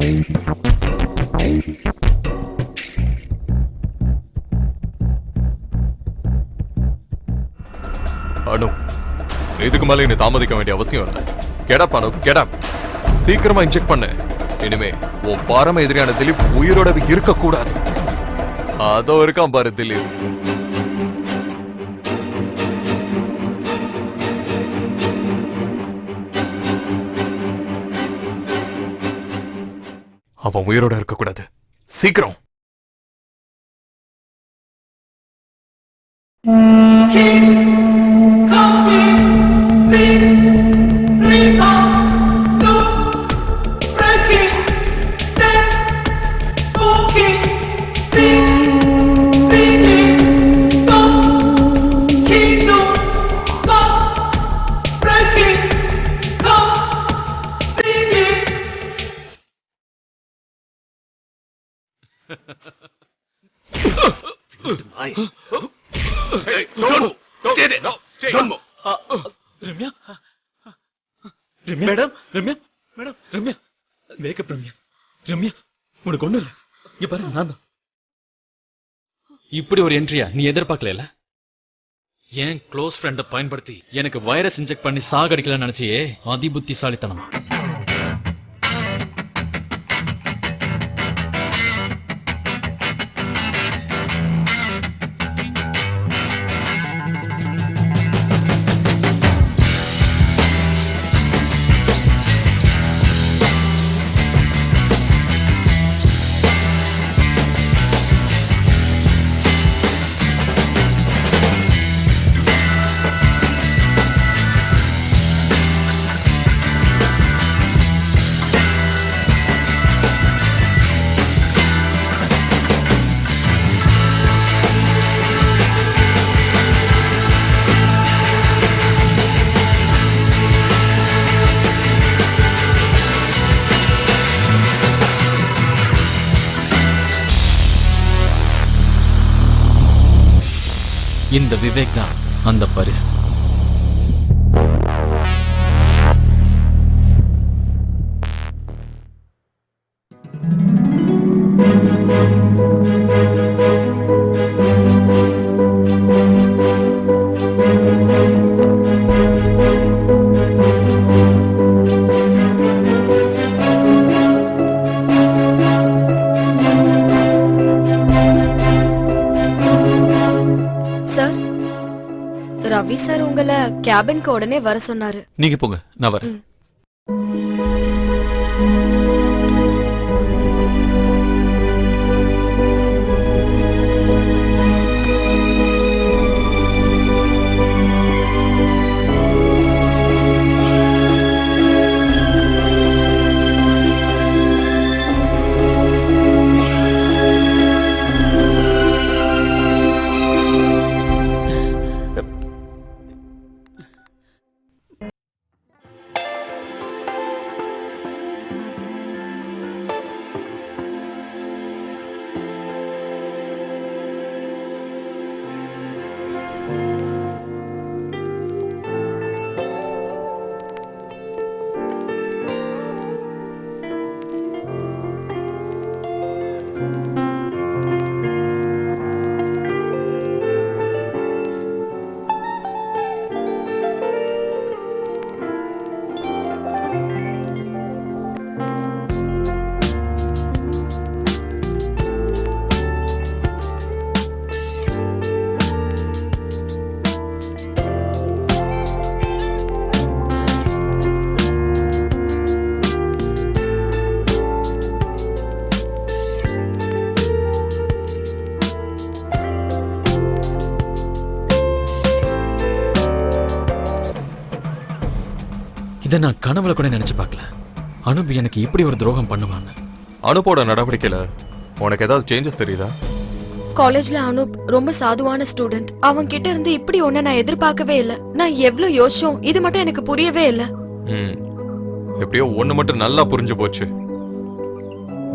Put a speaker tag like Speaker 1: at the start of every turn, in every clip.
Speaker 1: அனு, இதுக்கு மேல இனி தாமதிக்க வேண்டிய அவசியம் இல்லை. கெடப் அனு, கெடப். சீக்கிரமா இன்ஜெக்ட் பண்ணு. இனிமே உன் பரம எதிரியான திலீப் உயிரோட இருக்க கூடாது. அதோ இருக்கான் பாரு திலீப். அவன் உயிரோட இருக்க கூடாது. சீக்கிரம்.
Speaker 2: இப்படி ஒரு என்ட்ரியா நீ எதிர்பார்க்கல? ஏன் க்ளோஸ் ஃப்ரெண்ட பயன்படுத்தி எனக்கு வைரஸ் இன்ஜெக்ட் பண்ணி சாகடிக்கலன்னு நினைச்சியே? அதிபுத்திசாலித்தனம். இந்த விவேக் தான் அந்த பரிசு.
Speaker 3: ரவி சார் உங்களை கேபினுக்கு உடனே வர சொன்னாரு.
Speaker 1: நீங்க போங்க, நான் வரேன்.
Speaker 2: இதை நான் கனவுல கூட நினைச்சு பார்க்கல. அனுப் எனக்கு இப்படி ஒரு துரோகம் பண்ணுவாங்க.
Speaker 1: அனுப்போட நடவடிக்கையில உனக்கு ஏதாவது சேஞ்சஸ் தெரியுதா?
Speaker 3: காலேஜ்ல அனுப் ரொம்ப சாதுவான ஸ்டூடெண்ட். அவன் கிட்ட இருந்து இப்படி ஒண்ணு நான் எதிர்பார்க்கவே இல்ல. நான் எவ்வளவு யோசிச்சோம், இது மட்டும் எனக்கு புரியவே இல்ல.
Speaker 1: எப்படியோ ஒண்ணு மட்டும் நல்லா புரிஞ்சு போச்சு.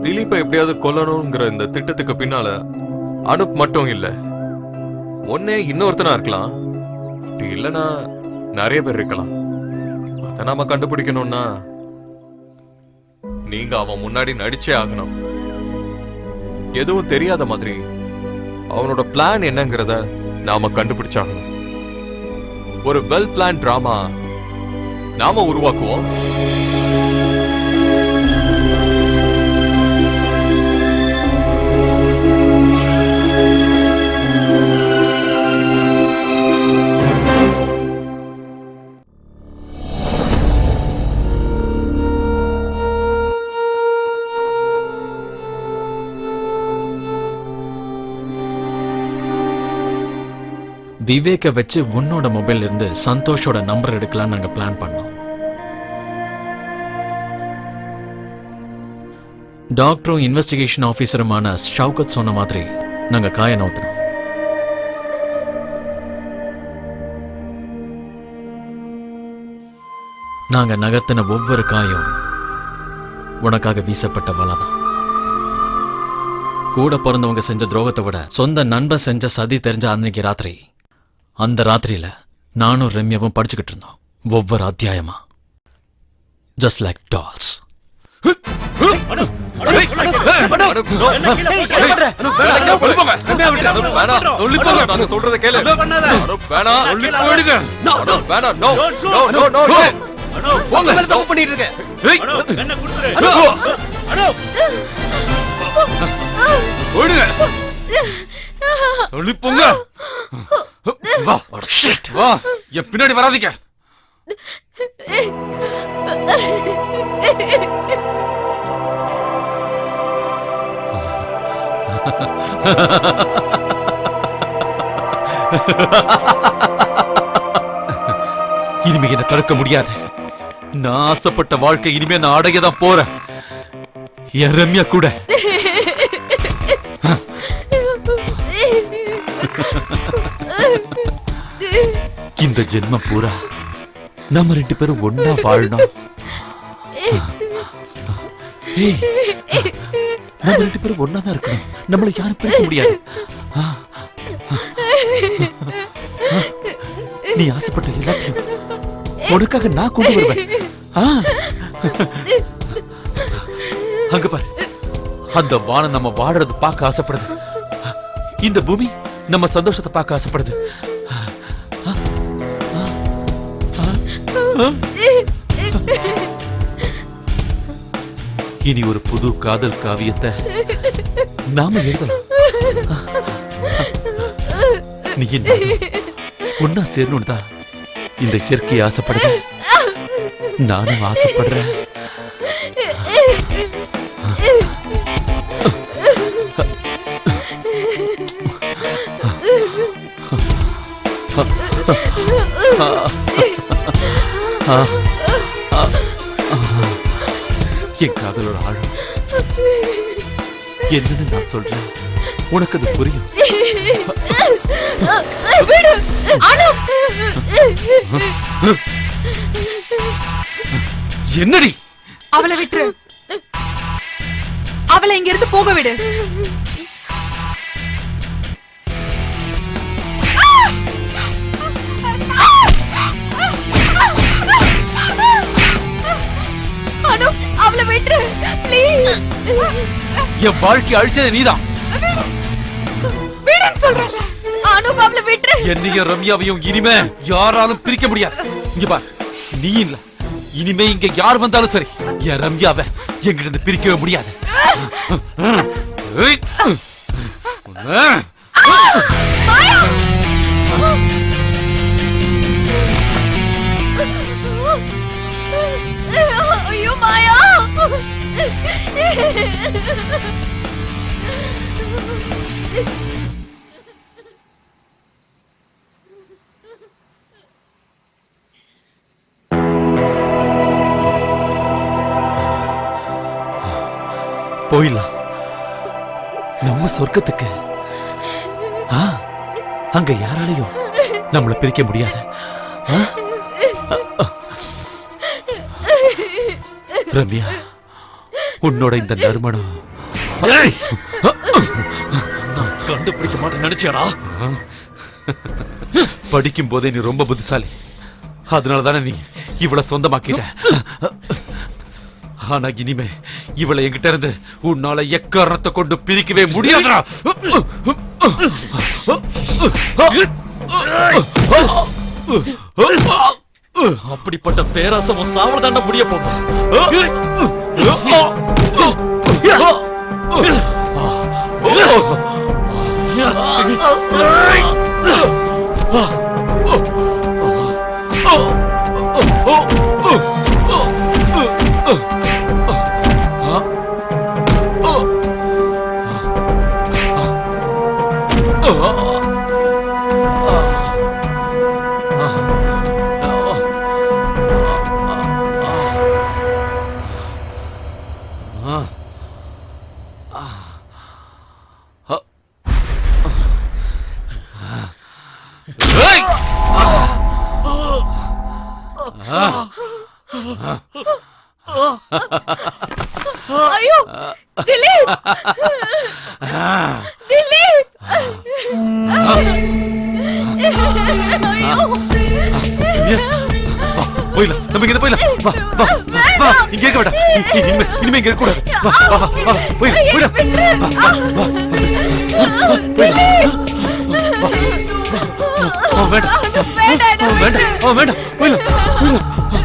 Speaker 1: திலீப்பை எப்படியாவது கொல்லணுங்கிற இந்த திட்டத்துக்கு பின்னால அனுப் மட்டும் இல்ல, ஒன்னே இன்னொருத்தனா இருக்கலாம். அப்படி இல்லைன்னா நிறைய பேர் இருக்கலாம். அதை நாம கண்டுபிடிக்கணும்னா நீங்க அவன் முன்னாடி நடிச்சே ஆகணும். எதுவும் தெரியாத மாதிரி அவனோட பிளான் என்னங்கறத நாம கண்டுபிடிச்சாகணும். ஒரு வெல் பிளான் டிராமா நாம உருவாக்குவோம்.
Speaker 2: விவேக்க வச்சு உன்னோட மொபைல் இருந்து சந்தோஷோட நம்பர் எடுக்கலாம் நாங்க பிளான் பண்ணோம். டாக்டரும் இன்வெஸ்டிகேஷன் ஆபீசருமான ஷவுகத் சொன்ன மாதிரி நாங்க காய நவுத்தணும். நாங்க நகர்த்தின ஒவ்வொரு காயும் உனக்காக வீசப்பட்ட வலைதான். கூட பிறந்தவங்க செஞ்ச துரோகத்தை விட சொந்த நண்பன் செஞ்ச சதி தெரிஞ்ச அன்னைக்கு ராத்திரி, அந்த ராத்திரியில நானும் ரம்யாவும் படிச்சுக்கிட்டு இருந்தோம் ஒவ்வொரு அத்தியாயமா. Just like dolls.
Speaker 1: சொல்றத கேளு.
Speaker 4: வா, என் பின்னாடி வராதீங்க. இனிமே என்ன தடுக்க முடியாது. நான் ஆசைப்பட்ட வாழ்க்கை இனிமே நான் அடையதான் போறேன். என் ரம்யா கூட. இந்த ஜென்மம் பூரா நம்ம 2 பேரும் ஒன்னா வாழணும். நம்ம 2 பேரும் ஒன்னாதான் இருக்கணும். நம்மள யாரும் பிரிக்க முடியாது. நீ ஆசைப்பட்ட எல்லாத்தையும் உனக்காக நான் கொண்டு வருவேன். அங்க பாரு, அந்த வானம் நம்ம வாழறது பார்க்க ஆசைப்படுது. இந்த பூமி நம்ம சந்தோஷத்தை பார்க்க ஆசைப்படுது. இனி ஒரு புது காதல் காவியத்தை நாம எழுதலாம். நீ ஒன்னா சேரணும் தான் இந்த இயற்கையை ஆசைப்படுற, நானும் ஆசைப்படுறேன். என் காதலோட ஆழம் என்னன்னு நான் சொல்றேன், உனக்கு அது புரியும். என்னடி?
Speaker 5: அவளை விட்டுரு. அவளை இங்க இருந்து போக விடு. அனு, அவளை விட்டுரு ப்ளீஸ்.
Speaker 4: என் வாழ்க்கை அழிச்சது நீதான்.
Speaker 5: விடுன்னு சொல்றல. அனு, அவளை விட்டுரு.
Speaker 4: என்னையும் ரம்யாவையும் இனிமே யாராலும் பிரிக்க முடியாது. இங்க பார், நீ இல்ல, இனிமே இங்க யார் வந்தாலும் சரி, என் ரம்யாவை எங்கிட்ட இருந்து பிரிக்கவே முடியாது.
Speaker 3: ஐயோ மாயா.
Speaker 4: போயிடலாம் நம்ம சொர்க்கத்துக்கு. அங்க யாராலையும் நம்மள பிரிக்க முடியாது. ரம்யா, உன்னோட இந்த நறுமணம் நான் கண்டுபிடிக்க மாட்டேன் நினைச்சாடா. படிக்கும் போதே நீ ரொம்ப புத்திசாலி, அதனாலதானே நீ இவ்வளவு சொந்தமாக்கிட்ட. ஆனா இனிமே இவளை என்கிட்ட இருந்து உன்னால எக்காரணத்தை கொண்டு பிரிக்கவே முடியாதுடா.
Speaker 2: அப்படிப்பட்ட பேராசமும் சாவதாண்ட முடிய போங்க.
Speaker 5: ஐயோ திலீப் திலீப்
Speaker 4: போயிடலாம், நம்ம இங்க போயிடலாம். வா வா வா, இங்க இருக்க வேண்டாம். இனிமே இங்க இருக்க கூடாது. வா வா வா வா, போயிடலாம். வா வா வா, வேண்டாம் வேண்டாம் வேண்டாம், போயிடலாம்.